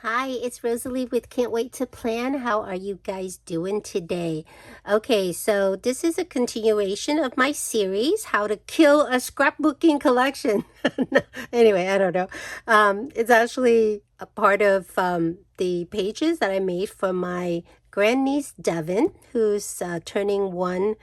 Hi, it's Rosalie with Can't Wait to Plan. How are you guys doing today? Okay, so this is a continuation of my series, How to Kill a Scrapbooking Collection. Anyway, I don't know. It's actually a part of the pages that I made for my grandniece Devin, who's turning 1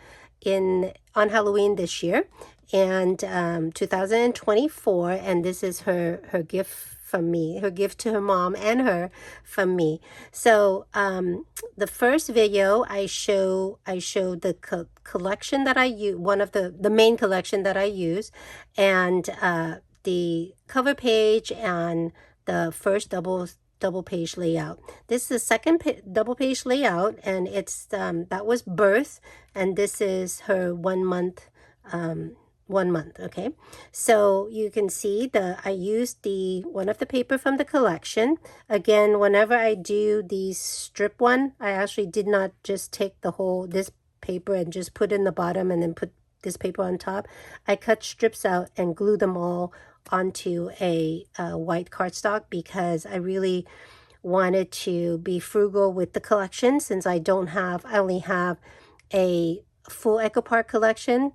on Halloween this year, and 2024, and this is her gift from me, her gift to her mom and her from me. So the first video I show the collection that I use, one of the main collection that I use, and the cover page and the first double page layout. This is the second double page layout, and it's that was birth, and this is her 1 month 1 month. Okay, so you can see I used one of the paper from the collection. Again, whenever I do these strip one, I actually did not just take this paper and just put in the bottom and then put this paper on top. I cut strips out and glue them all onto a white cardstock because I really wanted to be frugal with the collection, since I only have a full 𝘂𝗍𝗯 collection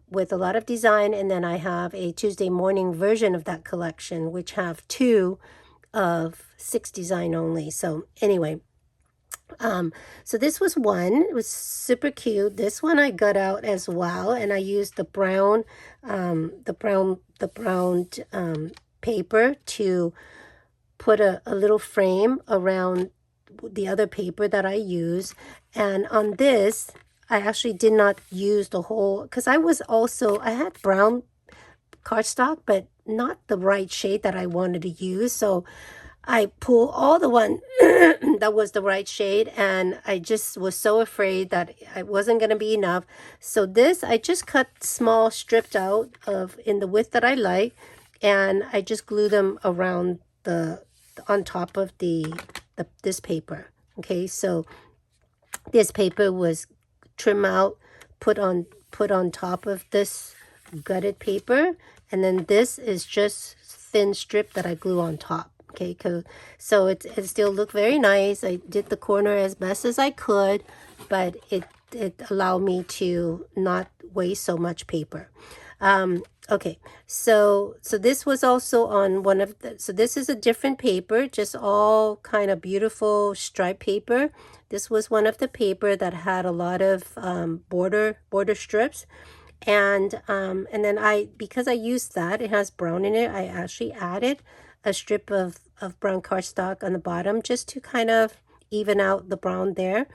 with a lot of design, and then I have a Tuesday morning version of that collection, which have 2 of 6 design only. So anyway, so this was one. It was super cute. This one I got out as well, and I used the brown paper to put a little frame around the other paper that I use. And on this, I actually did not use the whole, because I had brown cardstock, but not the right shade that I wanted to use. So I pulled all the one that was the right shade, and I just was so afraid that it wasn't going to be enough. So this, I just cut small strips out in the width that I like, and I just glue them around on top of this paper. Okay, so this paper was trim out, put on top of this gutted paper, and then this is just thin strip that I glue on top. Okay, so it still looked very nice. I did the corner as best as I could, but it allowed me to not waste so much paper. Okay, so this was also on one of the, so this is a different paper, just all kind of beautiful striped paper. This was one of the paper that had a lot of border strips, and then because I used that, it has brown in it, I actually added a strip of brown cardstock on the bottom just to kind of even out the brown there.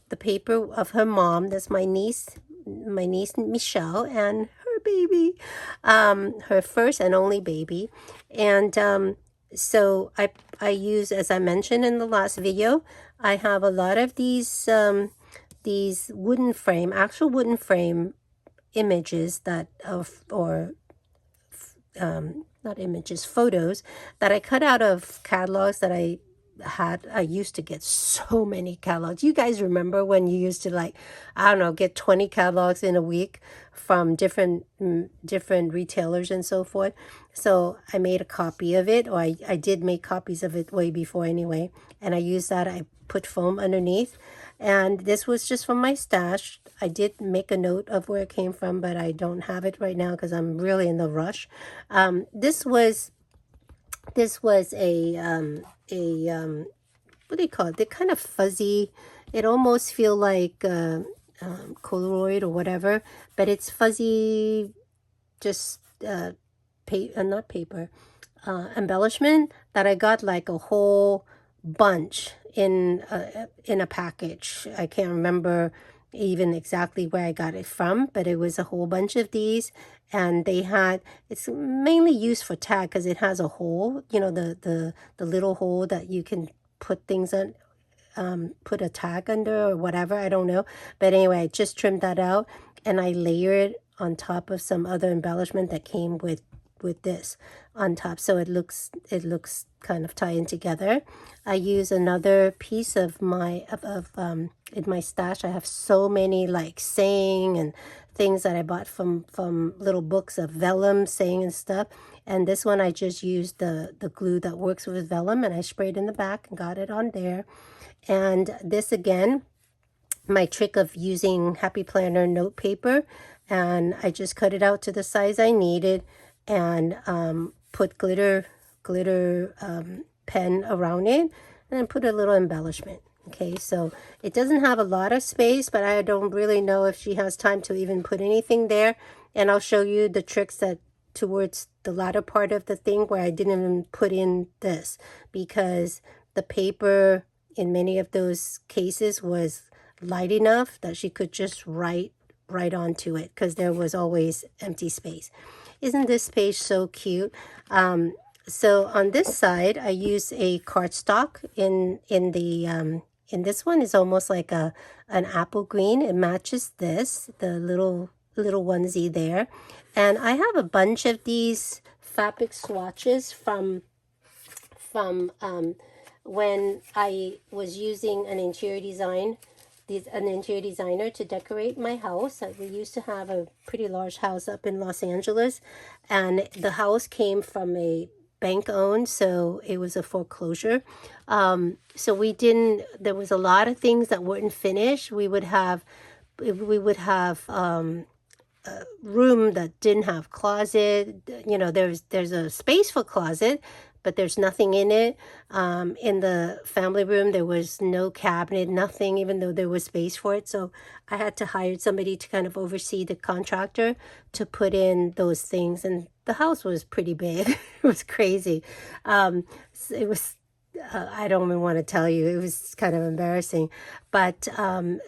The paper of her mom, that's my niece Michelle, and her baby, her first and only baby. And so I use, as I mentioned in the last video, I have a lot of these actual wooden frame images that not images, photos that I cut out of catalogs that I used to get so many catalogs. You guys remember when you used to, like, I don't know, get 20 catalogs in a week from different retailers and so forth? So I made a copy of it, or I did make copies of it way before anyway, and I used that. I put foam underneath, and this was just from my stash. I did make a note of where it came from, but I don't have it right now because I'm really in the rush. This was a what do you call it? They're kind of fuzzy. It almost feel like Polaroid or whatever, but it's fuzzy, just not paper, embellishment that I got, like a whole bunch in a package. I can't remember even exactly where I got it from, but it was a whole bunch of these, and it's mainly used for tag because it has a hole, you know, the little hole that you can put things in, put a tag under or whatever, I don't know. But anyway, I just trimmed that out, and I layered it on top of some other embellishment that came with this on top, so it looks kind of tying together. I use another piece of my in my stash. I have so many like saying and things that I bought from little books of vellum saying and stuff. And this one I just used the glue that works with vellum, and I sprayed in the back and got it on there. And this again, my trick of using Happy Planner note paper, and I just cut it out to the size I needed, and put glitter pen around it, and then put a little embellishment. Okay, so it doesn't have a lot of space, but I don't really know if she has time to even put anything there. And I'll show you the tricks that towards the latter part of the thing where I didn't even put in this, because the paper in many of those cases was light enough that she could just write right onto it, because there was always empty space. Isn't this page so cute? So on this side, I use a cardstock in this one is almost like an apple green. It matches this, the little onesie there. And I have a bunch of these fabric swatches from when I was using an interior designer to decorate my house. We used to have a pretty large house up in Los Angeles, and the house came from a bank owned, so it was a foreclosure. So there was a lot of things that weren't finished. We would have a room that didn't have closet. You know, there's a space for closet, but there's nothing in it. In the family room, there was no cabinet, nothing, even though there was space for it. So I had to hire somebody to kind of oversee the contractor to put in those things. And the house was pretty big. It was crazy. It was, I don't even want to tell you, it was kind of embarrassing. But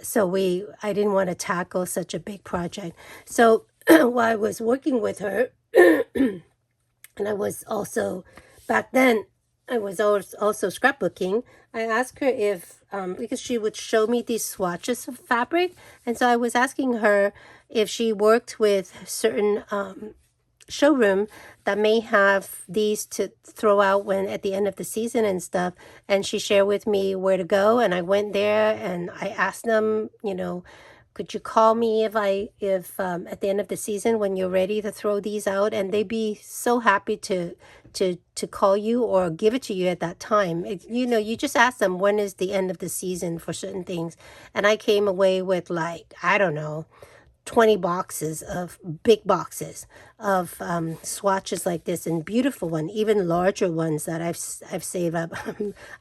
so I didn't want to tackle such a big project. So while I was working with her, and I was also, back then, I was also scrapbooking. I asked her if, because she would show me these swatches of fabric, and so I was asking her if she worked with certain showroom that may have these to throw out when at the end of the season and stuff, and she shared with me where to go. And I went there and I asked them, you know, could you call me if at the end of the season when you're ready to throw these out? And they'd be so happy to call you or give it to you at that time. You know, you just ask them when is the end of the season for certain things. And I came away with, like, I don't know, 20 big boxes of swatches like this, and beautiful one, even larger ones that I've saved up.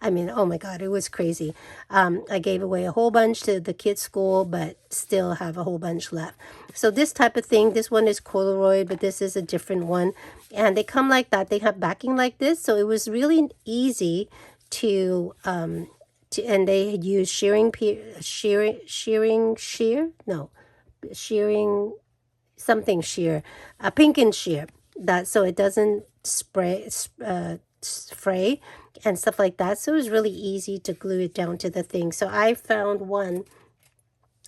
I mean, oh my God, it was crazy. I gave away a whole bunch to the kids' school, but still have a whole bunch left. So this type of thing, this one is corduroy, but this is a different one. And they come like that. They have backing like this. So it was really easy to and they had used shearing shear, a pink and shear, that so it doesn't fray and stuff like that. So it was really easy to glue it down to the thing. So I found one,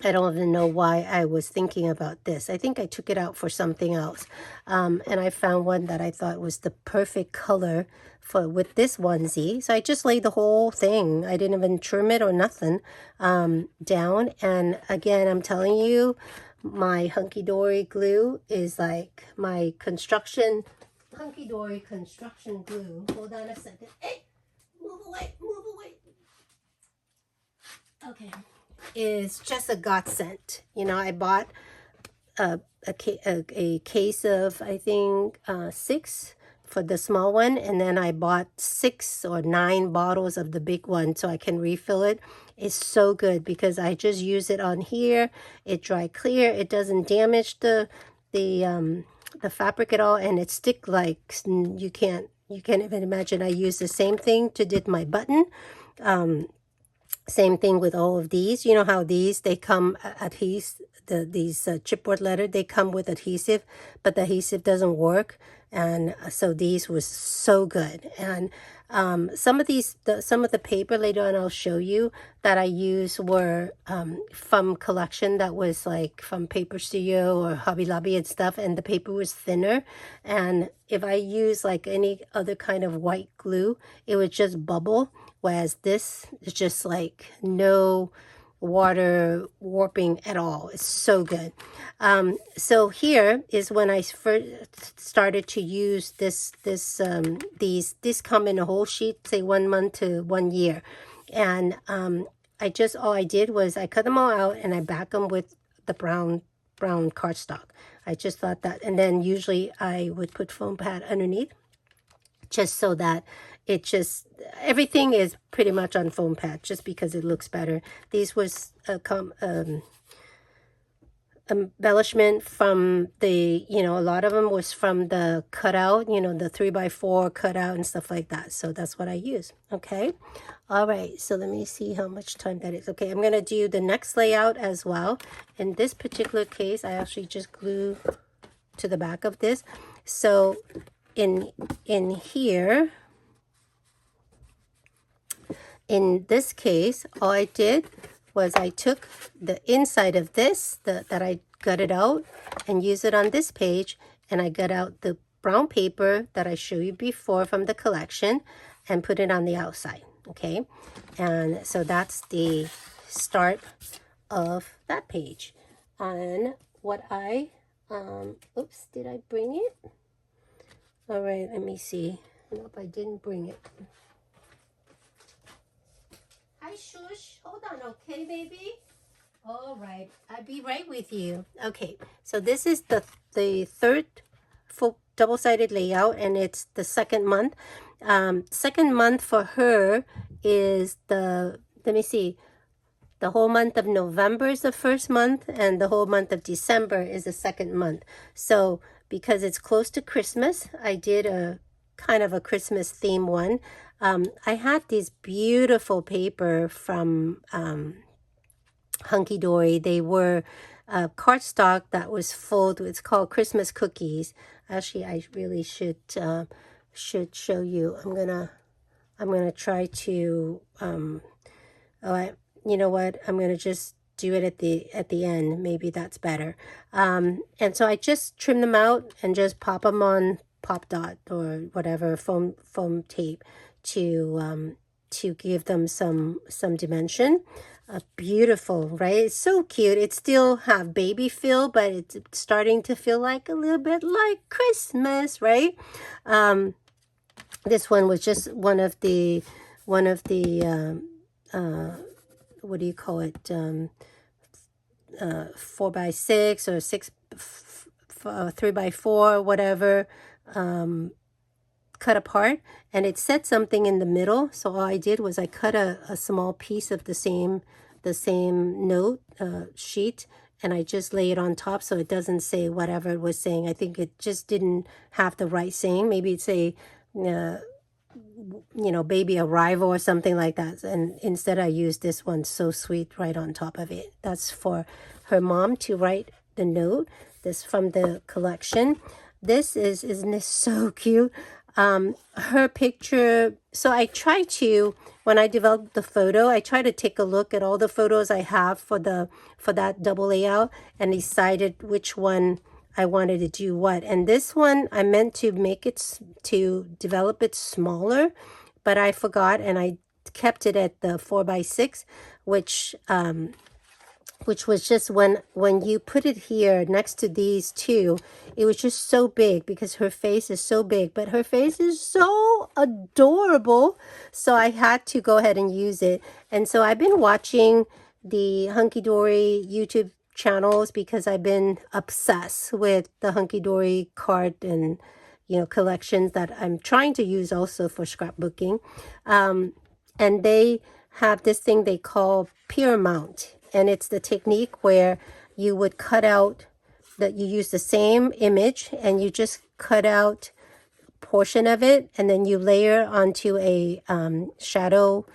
I don't even know why I was thinking about this. I think I took it out for something else. And I found one that I thought was the perfect color with this onesie. So I just laid the whole thing. I didn't even trim it or nothing down. And again, I'm telling you, my Hunkydory glue is like my Hunkydory construction glue. Hold on a second. Hey, move away. Okay. Is just a godsend. You know, I bought a case of, I think, 6 for the small one, and then I bought 6 or 9 bottles of the big one so I can refill it. It's so good because I just use it on here. It dry clear. It doesn't damage the fabric at all, and it stick like you can't even imagine. I use the same thing to did my button. Same thing with all of these. You know how these, they come these chipboard letter, they come with adhesive, but the adhesive doesn't work. And so these was so good. And some of the paper later on I'll show you that I use were from collection that was like from Paper Studio or Hobby Lobby and stuff, and the paper was thinner. And if I use like any other kind of white glue, it would just bubble, whereas this is just like no water warping at all. It's so good. So here is when I first started to use these come in a whole sheet, say 1 month to 1 year. And all I did was I cut them all out and I back them with the brown cardstock. I just thought that, and then usually I would put foam pad underneath, just so that everything is pretty much on foam pad, just because it looks better. These was embellishment from the, a lot of them was from the cutout, the 3x4 cutout and stuff like that. So that's what I use. Okay. All right. So let me see how much time that is. Okay. I'm going to do the next layout as well. In this particular case, I actually just glue to the back of this. So in here, in this case, all I did was I took the inside of this that I gutted out and used it on this page, and I got out the brown paper that I showed you before from the collection and put it on the outside. Okay, and so that's the start of that page. And what I oops, did I bring it? All right, let me see. Nope, I didn't bring it. Hi, shush. Hold on, okay, baby? All right, I'll be right with you. Okay, so this is the third full double-sided layout, and it's the second month. Second month for her is let me see, the whole month of November is the first month, and the whole month of December is the second month. So because it's close to Christmas, I did a kind of a Christmas theme one. I had this beautiful paper from Hunkydory. They were cardstock that was full. It's called Christmas cookies. Actually, I really should show you. I'm gonna try to you know what? I'm gonna just do it at the end. Maybe that's better. And so I just trim them out and just pop them on Pop Dot or whatever foam tape to give them some dimension. Beautiful, right? It's so cute. It still have baby feel, but it's starting to feel like a little bit like Christmas, right? This one was just one of the what do you call it? 4x6 or 3x4, whatever. Cut apart, and it said something in the middle, so all I did was I cut a small piece of the same note sheet, and I just lay it on top so it doesn't say whatever it was saying. I think it just didn't have the right saying. Maybe it's a baby arrival or something like that, and instead I used this one, So Sweet, right on top of it. That's for her mom to write the note. This from the collection. Isn't this so cute? Her picture. So I try to, when I develop the photo, I try to take a look at all the photos I have for that double layout and decided which one I wanted to do what. And this one I meant to develop it smaller, but I forgot and I kept it at the 4x6, which was just when you put it here next to these two, it was just so big because her face is so big, but her face is so adorable. So I had to go ahead and use it. And so I've been watching the Hunkydory YouTube channels because I've been obsessed with the Hunkydory card and collections that I'm trying to use also for scrapbooking. And they have this thing they call peer mount. And it's the technique where you would cut out you use the same image and you just cut out a portion of it, and then you layer onto a shadow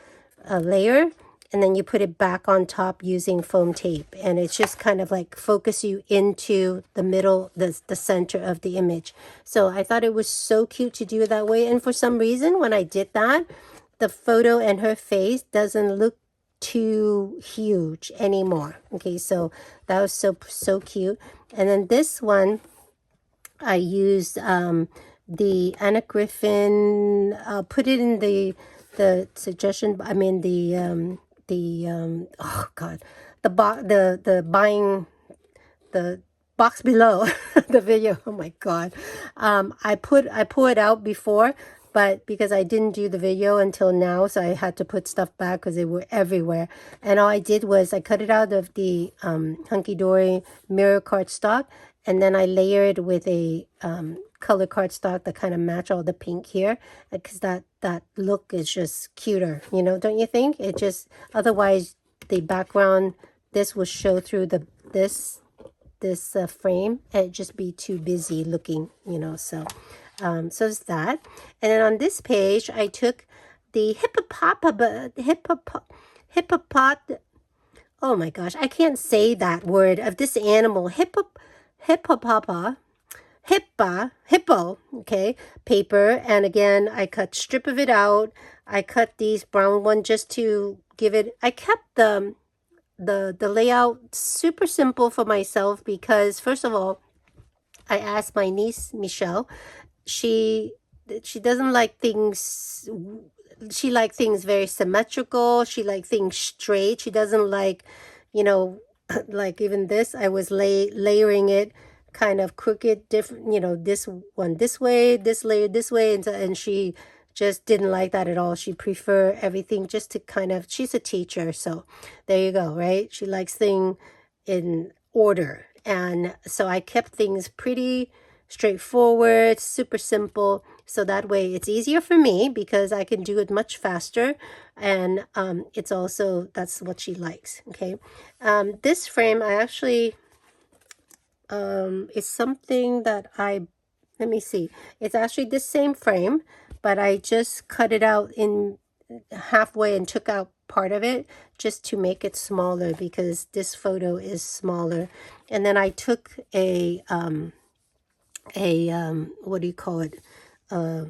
layer, and then you put it back on top using foam tape. And it's just kind of like focus you into the middle, the center of the image. So I thought it was so cute to do it that way. And for some reason, when I did that, the photo and her face doesn't look too huge anymore. Okay, so that was so cute. And then this one I used the Anna Griffin. I'll put it in the suggestion, I mean the oh God, the buying the box below the video. Oh my God. I pull it out before, but because I didn't do the video until now, so I had to put stuff back because they were everywhere. And all I did was I cut it out of the Hunkydory mirror cardstock, and then I layered it with a color cardstock that kind of match all the pink here, because that look is just cuter, you know, don't you think? It just, otherwise the background, this will show through this frame, and it'd just be too busy looking, you know. So so it's that. And then on this page I took the hippopot, oh my gosh, I can't say that word, of this animal, hippo, okay, paper. And again, I cut strip of it out. I cut these brown one just to give it, I kept the layout super simple for myself, because first of all, I asked my niece Michelle, she doesn't like things, she likes things very symmetrical, she likes things straight, she doesn't like, you know, like even this, I was layering it kind of crooked, different, you know, this one this way, this layer this way, and she just didn't like that at all. She prefer everything just to kind of, she's a teacher, so there you go, right? She likes things in order. And so I kept things pretty straightforward, super simple, so that way it's easier for me because I can do it much faster, and it's also, that's what she likes. Okay, this frame I actually is something that let me see, it's actually the same frame, but I just cut it out in halfway and took out part of it just to make it smaller, because this photo is smaller. And then I took a what do you call it, a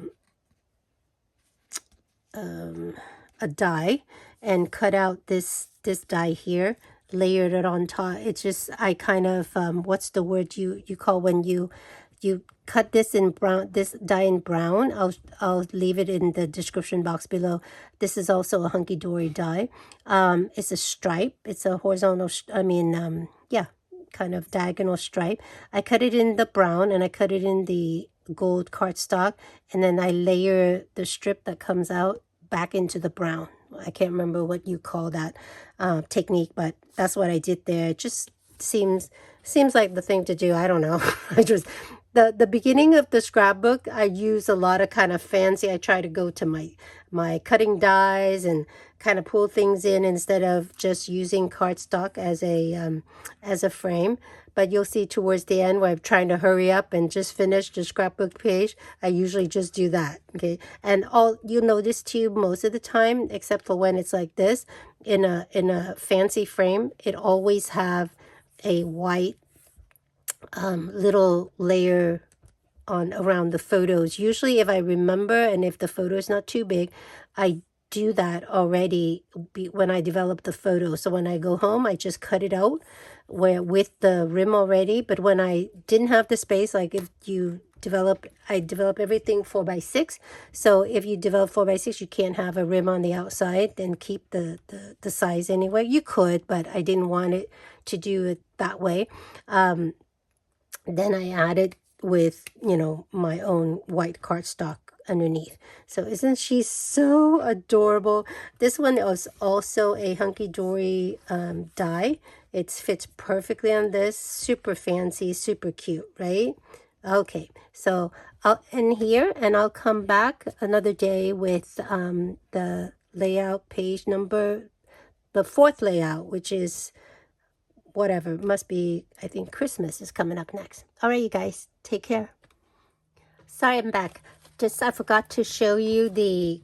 die, and cut out this die here, layered it on top. It's just, I kind of what's the word you call when you cut this in brown, this die in brown. I'll leave it in the description box below. This is also a Hunkydory die. It's a stripe, it's a horizontal yeah, kind of diagonal stripe. I cut it in the brown, and I cut it in the gold cardstock, and then I layer the strip that comes out back into the brown. I can't remember what you call that technique, but that's what I did there. It just seems like the thing to do. I don't know. I just, the beginning of the scrapbook, I use a lot of kind of fancy, I try to go to my cutting dies and kind of pull things in instead of just using cardstock as a frame. But you'll see towards the end where I'm trying to hurry up and just finish the scrapbook page, I usually just do that. Okay, and all you'll notice too, most of the time, except for when it's like this, in a fancy frame, it always have a white little layer on around the photos. Usually if I remember, and if the photo is not too big, I do that already when I develop the photo. So when I go home, I just cut it out with the rim already. But when I didn't have the space, like if you develop, I develop everything 4x6. So if you develop 4x6, you can't have a rim on the outside and keep the size anyway. You could, but I didn't want it to do it that way. Then I added with, you know, my own white cardstock underneath. So isn't she so adorable? This one is also a Hunkydory die. It fits perfectly on this. Super fancy, super cute, right? Okay, so I'll end here, and I'll come back another day with the layout page number, the 4th layout, which is whatever, must be, I think Christmas is coming up next. All right, you guys, take care. Sorry, I'm back. Just, I forgot to show you the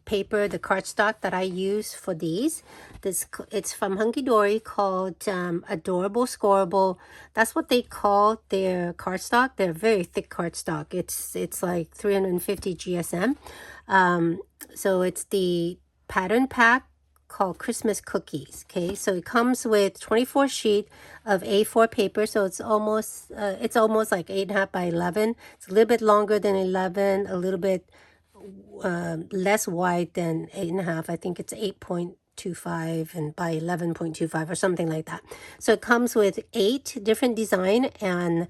paper, the cardstock that I use for these. It's from Hunkydory, called Adorable Scorable. That's what they call their cardstock. They're very thick cardstock. It's like 350 GSM. So it's the pattern pack called Christmas Cookies. Okay, so it comes with 24 sheet of A4 paper, so it's almost like 8.5 by 11. It's a little bit longer than 11, a little bit less wide than 8.5. I think it's 8.25 and by 11.25 or something like that. So it comes with 8 different design and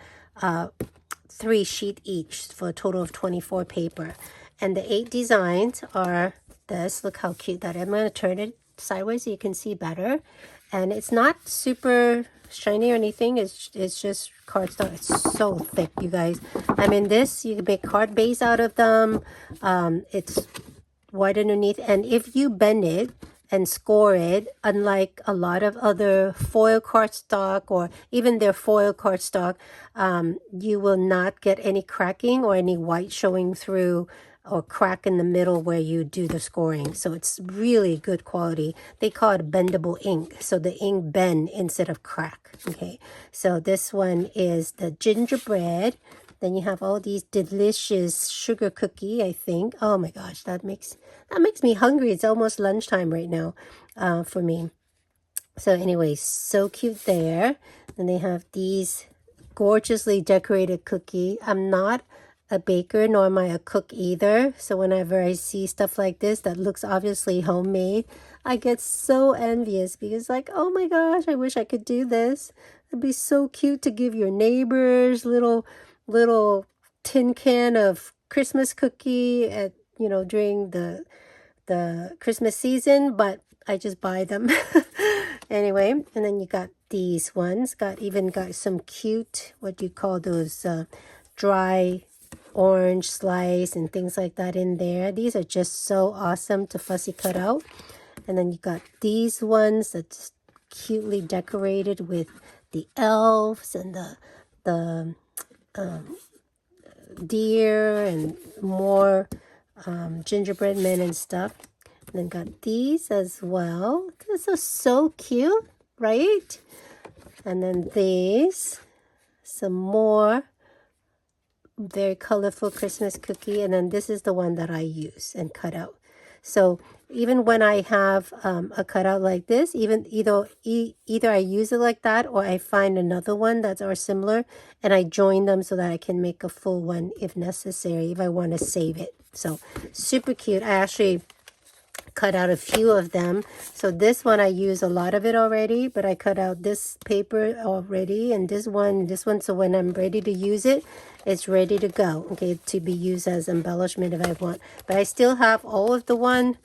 3 sheet each for a total of 24 paper. And the 8 designs are this. Look how cute that is. I'm going to turn it sideways so you can see better. And it's not super shiny or anything. It's just cardstock. It's so thick, you guys. I mean, this, you can make card base out of them. It's white underneath. And if you bend it and score it, unlike a lot of other foil cardstock or even their foil cardstock, you will not get any cracking or any white showing through or crack in the middle where you do the scoring. So it's really good quality. They call it bendable ink. So the ink bend instead of crack. Okay, so this one is the gingerbread. Then you have all these delicious sugar cookie, I think. Oh my gosh, that makes me hungry. It's almost lunchtime right now for me. So anyway, so cute there. Then they have these gorgeously decorated cookie. I'm not a baker, nor am I a cook either. So whenever I see stuff like this that looks obviously homemade, I get so envious because like, oh my gosh, I wish I could do this. It'd be so cute to give your neighbors little tin can of Christmas cookie at, you know, during the Christmas season, but I just buy them. Anyway, and then you got these ones. Even got some cute, what do you call those, dry orange slice and things like that in there. These are just so awesome to fussy cut out. And then you got these ones that's cutely decorated with the elves and the deer and more gingerbread men and stuff. And then got these as well. This is so cute, right? And then these, some more very colorful Christmas cookie. And then this is the one that I use and cut out. So even when I have a cutout like this, either I use it like that or I find another one that's are similar and I join them so that I can make a full one if necessary, if I want to save it. So super cute. I actually cut out a few of them. So this one I use a lot of it already, but I cut out this paper already and this one. So when I'm ready to use it, it's ready to go, okay, to be used as embellishment if I want. But I still have all of the one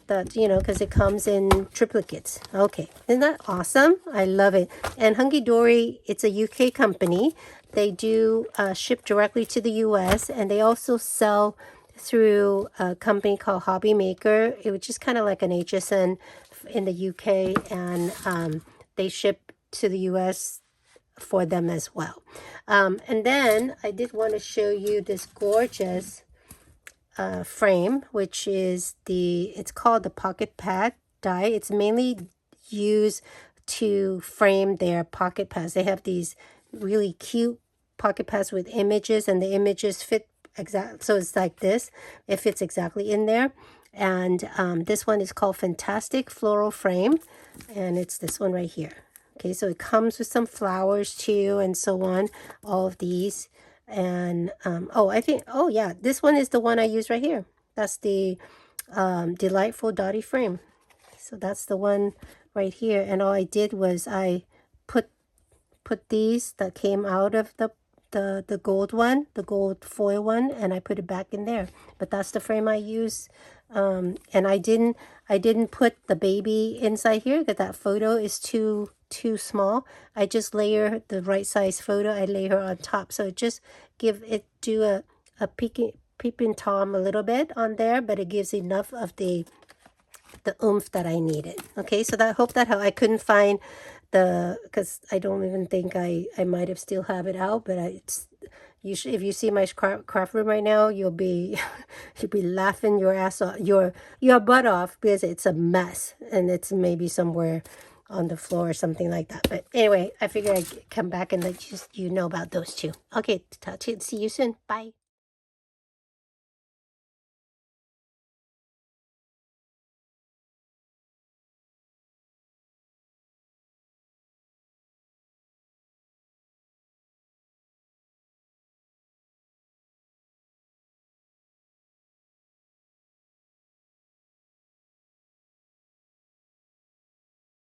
that, you know, because it comes in triplicates. Okay, isn't that awesome? I love it. And Hunkydory, it's a UK company. They do ship directly to the US, and they also sell through a company called 𝘀𝗵𝗍𝗃. It was just kind of like an HSN in the UK, and they ship to the US for them as well. And then I did want to show you this gorgeous frame, which is it's called the pocket pad die. It's mainly used to frame their pocket pads. They have these really cute pocket pads with images, and the images fit exactly. So it's like this. It fits exactly in there. And this one is called Fantastic Floral Frame, and it's this one right here. Okay, so it comes with some flowers too and so on, all of these. And oh yeah, this one is the one I use right here. That's the Delightful DOTTY frame. So that's the one right here. And all I did was I put these that came out of the gold one, the gold foil one, and I put it back in there. But that's the frame I use. And I didn't put the baby inside here because that photo is too small. I just layer the right size photo. I lay her on top, so it just do a peeping tom a little bit on there, but it gives enough of the oomph that I needed. Okay, so I hope that helped. I couldn't find because I don't even think I might have still have it out, but if you see my craft room right now, you'll be laughing your ass off, your butt off, because it's a mess and it's maybe somewhere on the floor or something like that. But anyway, I figured I'd come back and let you know about those two. Okay, see you soon. Bye.